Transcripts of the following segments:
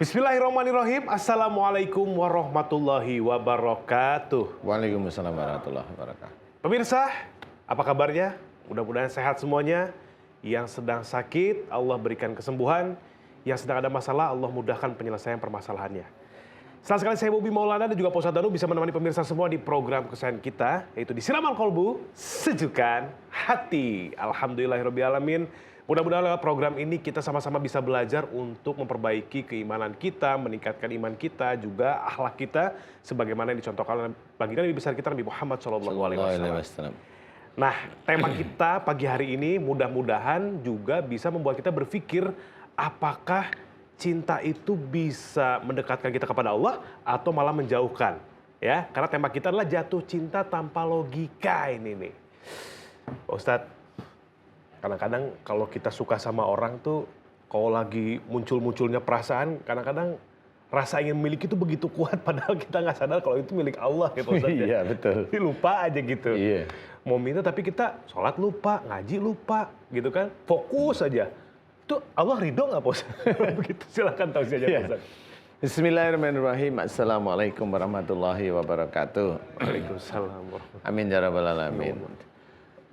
Bismillahirrahmanirrahim. Assalamualaikum warahmatullahi wabarakatuh. Waalaikumsalam warahmatullahi wabarakatuh. Pemirsa, apa kabarnya? Mudah-mudahan sehat semuanya. Yang sedang sakit, Allah berikan kesembuhan. Yang sedang ada masalah, Allah mudahkan penyelesaian permasalahannya. Senang sekali saya Bobi Maulana dan juga Pak Ustadz Danu bisa menemani pemirsa semua di program kesayangan kita, yaitu di Siraman Kolbu, Sejukan Hati. Alhamdulillahirrahmanirrahim. Mudah-mudahan lewat program ini kita sama-sama bisa belajar untuk memperbaiki keimanan kita, meningkatkan iman kita, juga akhlak kita, sebagaimana yang dicontohkan oleh baginda Nabi besar kita Nabi Muhammad SAW. Nah, tema kita pagi hari ini mudah-mudahan juga bisa membuat kita berpikir apakah cinta itu bisa mendekatkan kita kepada Allah atau malah menjauhkan. Ya, karena tema kita adalah jatuh cinta tanpa logika ini nih. Ustadz, kadang-kadang kalau kita suka sama orang tuh, kalau lagi muncul-munculnya perasaan, kadang-kadang rasa ingin memiliki itu begitu kuat, padahal kita nggak sadar kalau itu milik Allah gitu Ustaz. Iya, betul. Jadi lupa aja gitu. Iya. Mau minta tapi kita sholat lupa, ngaji lupa gitu kan, fokus aja. Itu Allah ridho nggak Pak Ustaz? Begitu, silakan tahu saja Pak Ustaz. Bismillahirrahmanirrahim. Assalamualaikum warahmatullahi wabarakatuh. Waalaikumsalam warahmatullahi Amin ya rabbal alamin.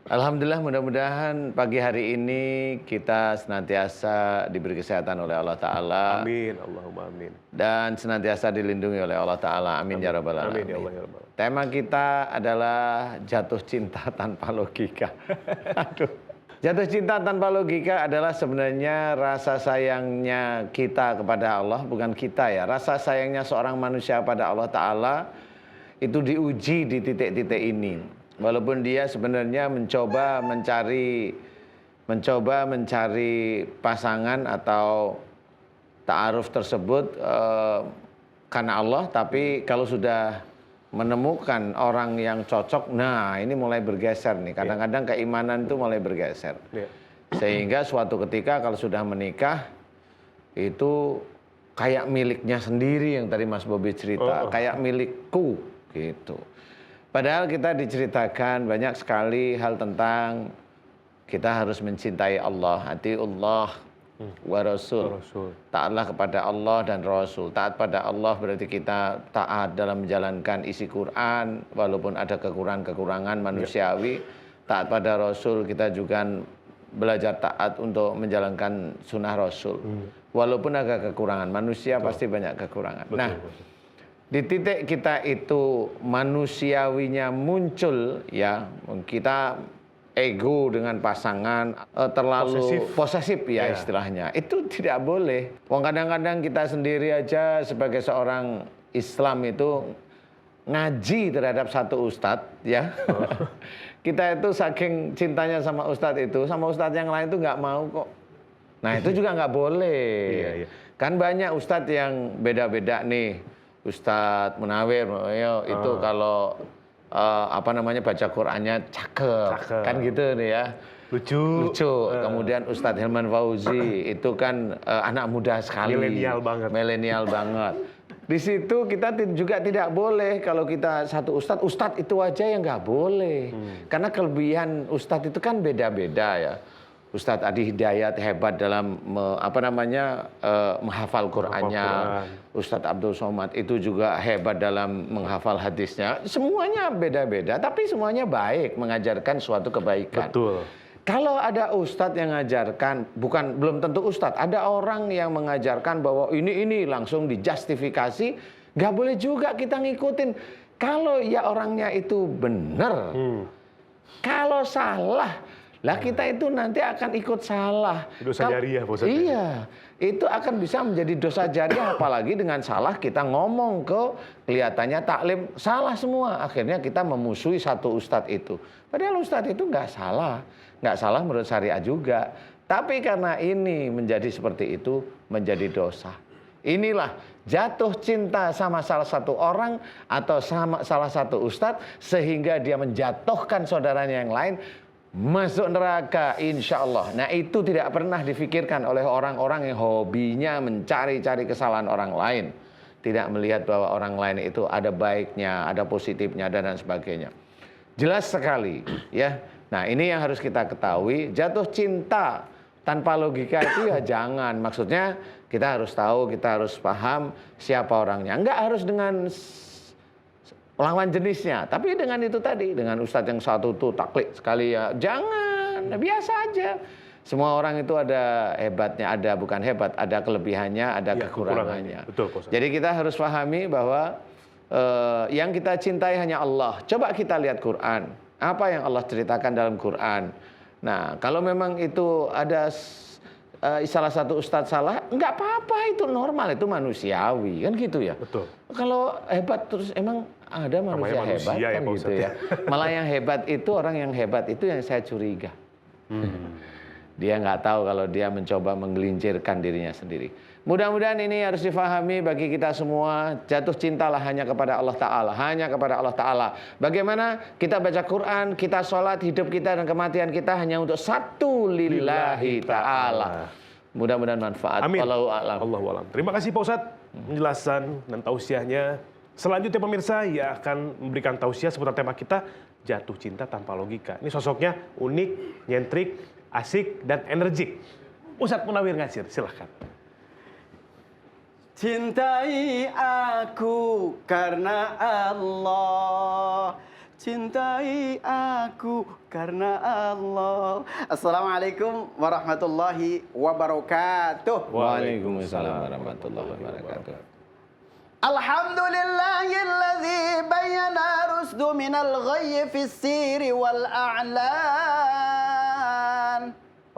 Alhamdulillah, mudah-mudahan pagi hari ini kita senantiasa diberi kesehatan oleh Allah Ta'ala. Amin, Allahumma amin. Dan senantiasa dilindungi oleh Allah Ta'ala. Amin ya rabbal alamin. Amin ya Allah ya rabbal alamin. Tema kita adalah jatuh cinta tanpa logika. Aduh. Jatuh cinta tanpa logika adalah sebenarnya rasa sayangnya kita kepada Allah, bukan kita ya. Rasa sayangnya seorang manusia pada Allah Ta'ala itu diuji di titik-titik ini. Walaupun dia sebenarnya mencoba mencari pasangan atau ta'aruf tersebut karena Allah, tapi kalau sudah menemukan orang yang cocok, nah ini mulai bergeser nih. Kadang-kadang keimanan itu mulai bergeser. Sehingga suatu ketika kalau sudah menikah, itu kayak miliknya sendiri yang tadi Mas Bobi cerita, kayak milikku gitu. Padahal kita diceritakan banyak sekali hal tentang kita harus mencintai Allah, atiullah wa rasul. Taatlah kepada Allah dan Rasul. Taat pada Allah berarti kita taat dalam menjalankan isi Quran walaupun ada kekurangan-kekurangan manusiawi. Taat pada Rasul, kita juga belajar taat untuk menjalankan sunnah Rasul. Walaupun ada kekurangan, manusia pasti banyak kekurangan. Nah, di titik kita itu manusiawinya muncul ya, kita ego dengan pasangan terlalu posesif ya istilahnya. Itu tidak boleh. Wong kadang-kadang kita sendiri aja sebagai seorang Islam itu ngaji terhadap satu ustadz ya. Kita itu saking cintanya sama ustadz itu, sama ustadz yang lain itu nggak mau kok. Nah itu juga nggak boleh. Kan banyak ustadz yang beda-beda nih. Ustadz Munawir, itu kalau baca Qur'annya cakep, kan gitu nih ya, lucu. Kemudian Ustadz Hilman Fauzi itu kan anak muda sekali, milenial banget. Di situ kita juga tidak boleh kalau kita satu ustadz itu aja yang nggak boleh, karena kelebihan ustadz itu kan beda-beda ya. Ustadz Adi Hidayat hebat dalam menghafal Qur'annya. Ustadz Abdul Somad itu juga hebat dalam menghafal hadisnya. Semuanya beda-beda, tapi semuanya baik, mengajarkan suatu kebaikan. Betul. Kalau ada ustadz yang mengajarkan, belum tentu ustadz, ada orang yang mengajarkan bahwa ini langsung dijustifikasi, nggak boleh juga kita ngikutin. Kalau ya orangnya itu benar, kalau salah, lah kita itu nanti akan ikut salah. Dosa jariah, Pak Ustadz. Iya, itu akan bisa menjadi dosa jariah, apalagi dengan salah kita ngomong kelihatannya taklim salah semua. Akhirnya kita memusuhi satu ustadz itu. Padahal ustadz itu nggak salah menurut syariat juga. Tapi karena ini menjadi seperti itu, menjadi dosa. Inilah jatuh cinta sama salah satu orang atau sama salah satu ustadz sehingga dia menjatuhkan saudaranya yang lain, masuk neraka insya Allah. Nah itu tidak pernah difikirkan oleh orang-orang yang hobinya mencari-cari kesalahan orang lain. Tidak melihat bahwa orang lain itu ada baiknya, ada positifnya dan sebagainya. Jelas sekali ya. Nah ini yang harus kita ketahui, jatuh cinta tanpa logika itu ya jangan. Maksudnya kita harus tahu, kita harus paham siapa orangnya. Enggak harus dengan lawan jenisnya, tapi dengan itu tadi, dengan ustadz yang satu tuh taklid sekali ya, jangan, biasa aja. Semua orang itu ada hebatnya, ada bukan hebat, ada kelebihannya, ada Ya, kekurangannya. Betul, Pak Ustadz. Jadi kita harus pahami bahwa yang kita cintai hanya Allah. Coba kita lihat Quran, apa yang Allah ceritakan dalam Quran. Nah, kalau memang itu ada salah satu ustadz salah, nggak apa-apa, itu normal, itu manusiawi, kan gitu ya. Betul. Kalau hebat terus emang ada manusia hebat ya, kan Pak gitu Ustadz, ya. Malah yang hebat itu, orang yang hebat itu yang saya curiga. Dia nggak tahu kalau dia mencoba menggelincirkan dirinya sendiri. Mudah-mudahan ini harus difahami bagi kita semua. Jatuh cintalah hanya kepada Allah Ta'ala. Hanya kepada Allah Ta'ala. Bagaimana kita baca Quran, kita sholat, hidup kita dan kematian kita hanya untuk satu lillahi ta'ala. Mudah-mudahan manfaat. Amin. Wallahu a'lam. Allahu a'lam. Terima kasih Pak Ustadz penjelasan dan tausiahnya. Selanjutnya pemirsa yang akan memberikan tausiah seputar tema kita, jatuh cinta tanpa logika. Ini sosoknya unik, nyentrik, asik, dan energik. Ustadz Munawir Ngasir, silahkan. Cintai aku karena Allah. Cintai aku karena Allah. Assalamualaikum warahmatullahi wabarakatuh. Waalaikumsalam warahmatullahi wabarakatuh. Alhamdulillahilladzi bayyana rusdu minal ghayyi fis siri wal a'lan.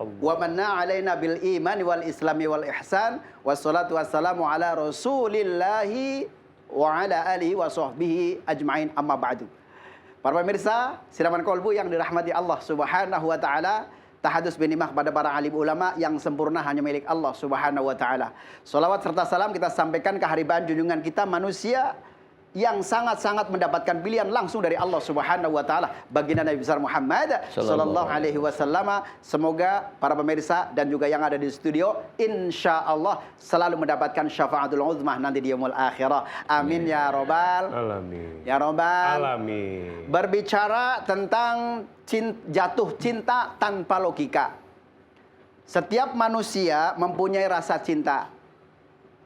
Wa manna alaina bil imani wal islami wal ihsan. Wassalatu wassalamu ala rasulillahi wa ala alihi wa sahbihi ajma'in, amma ba'du. Para pemirsa, siraman kolbu yang dirahmati Allah Subhanahu wa taala, tahadus binimah kepada para alim ulama yang sempurna hanya milik Allah Subhanahu wa taala. Salawat serta salam kita sampaikan ke haribaan junjungan kita, manusia yang sangat-sangat mendapatkan pilihan langsung dari Allah Subhanahu wa taala, baginda Nabi besar Muhammad sallallahu alaihi wasallam. Semoga para pemirsa dan juga yang ada di studio insya Allah selalu mendapatkan syafaatul uzmah nanti di yaumul akhirah. Amin ya robbal Alamin. ya robbal Alamin. Berbicara tentang jatuh cinta tanpa logika. Setiap manusia mempunyai rasa cinta.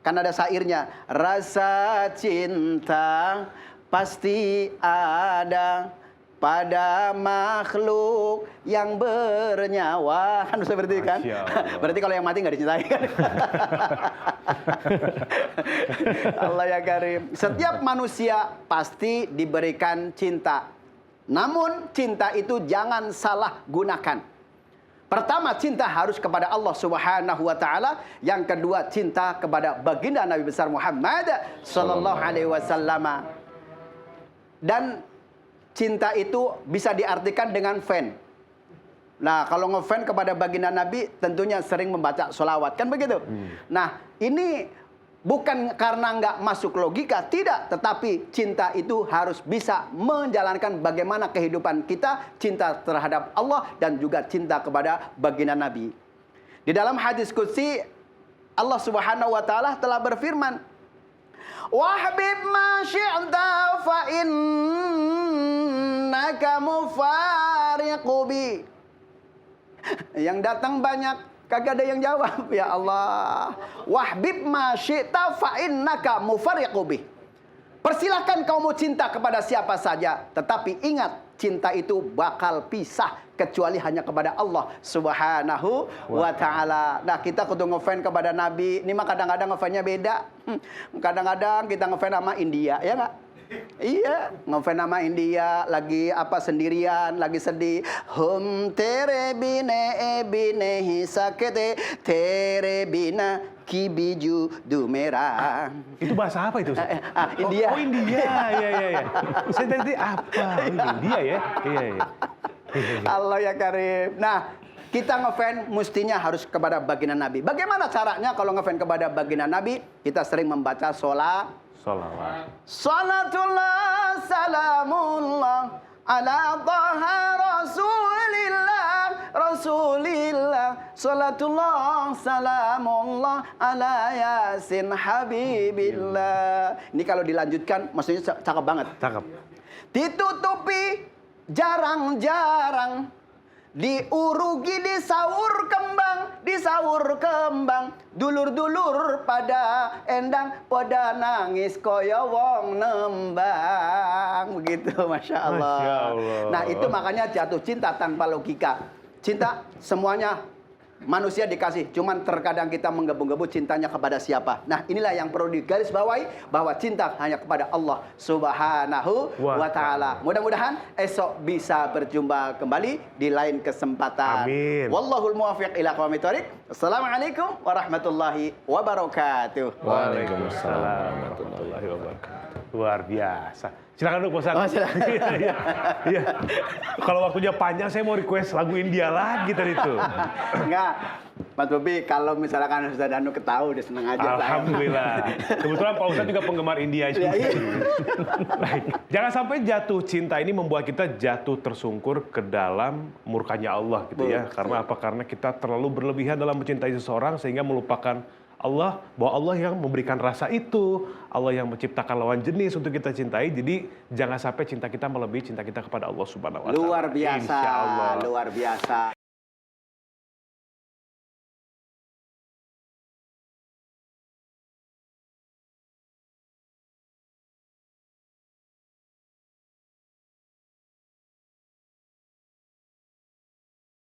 Kan ada syairnya, rasa cinta pasti ada pada makhluk yang bernyawa. Kan seperti itu kan? Berarti kalau yang mati nggak dicintai kan? Allah ya karim. Setiap manusia pasti diberikan cinta. Namun cinta itu jangan salah gunakan. Pertama, cinta harus kepada Allah Subhanahu wa taala. Yang kedua, cinta kepada baginda Nabi besar Muhammad sallallahu alaihi wasallam. Dan cinta itu bisa diartikan dengan fan. Nah, kalau ngefan kepada baginda Nabi tentunya sering membaca sholawat, kan begitu? Nah, ini bukan karena nggak masuk logika, tidak. Tetapi cinta itu harus bisa menjalankan bagaimana kehidupan kita, cinta terhadap Allah dan juga cinta kepada baginda Nabi. Di dalam hadis qudsi, Allah Subhanahu wa taala telah berfirman, "Wahbib ma syi'ta fa innaka mufariqu bi." Yang datang banyak, kagak ada yang jawab. Ya Allah. Wahbib ma syi'ta fa innaka mufariqu bih. Persilahkan kamu cinta kepada siapa saja, tetapi ingat cinta itu bakal pisah kecuali hanya kepada Allah Subhanahu wa taala. Nah, kita kudu ngefan kepada Nabi. Ini mah kadang-kadang ngefannya beda. Kadang-kadang kita ngefan sama India, ya enggak? Iya, ngefan nama India, lagi apa sendirian, lagi sedih. Hum tere bine hi sakete, tere bina ki biju du merah. Itu bahasa apa itu? India. Oh, India. Iya. Saya tadi apa? India ya? Iya. Allah ya karim. Nah, kita ngefan mestinya harus kepada baginda Nabi. Bagaimana caranya kalau ngefan kepada baginda Nabi? Kita sering membaca sholawat. Salatullah salamullah ala taha rasulillah salatullah salamullah ala yasin habibillah. Ini kalau dilanjutkan maksudnya cakep banget. Cakep. Ditutupi jarang-jarang diurugi disaur kembang, dulur-dulur pada endang, pada nangis koyo wong nembang. Begitu, Masya Allah. Masya Allah. Nah, itu makanya jatuh cinta tanpa logika. Cinta semuanya manusia dikasih, cuman terkadang kita menggebu-gebu cintanya kepada siapa. Nah, inilah yang perlu digarisbawahi, bahwa cinta hanya kepada Allah Subhanahu wa Ta'ala. Mudah-mudahan esok bisa berjumpa kembali di lain kesempatan. Amin. Wallahul muwaffiq ila aqwamit thoriq. Assalamualaikum warahmatullahi wabarakatuh. Waalaikumsalam warahmatullahi wabarakatuh. Luar biasa. Silakan dulu, Pak Ustadz. Oh, silakan. Iya. Kalau waktunya panjang, saya mau request lagu India lagi tadi itu. Enggak, Mas Bobi, kalau misalkan Ustaz Danu ketahu, dia seneng aja. Alhamdulillah. Kebetulan Pak Ustadz juga penggemar India juga. Baik. Jangan sampai jatuh cinta ini membuat kita jatuh tersungkur ke dalam murkanya Allah gitu ya. Karena apa? Karena kita terlalu berlebihan dalam mencintai seseorang sehingga melupakan Allah, bahwa Allah yang memberikan rasa itu, Allah yang menciptakan lawan jenis untuk kita cintai. Jadi jangan sampai cinta kita melebihi cinta kita kepada Allah Subhanahu wa Ta'ala. Luar biasa, Insya Allah. luar biasa.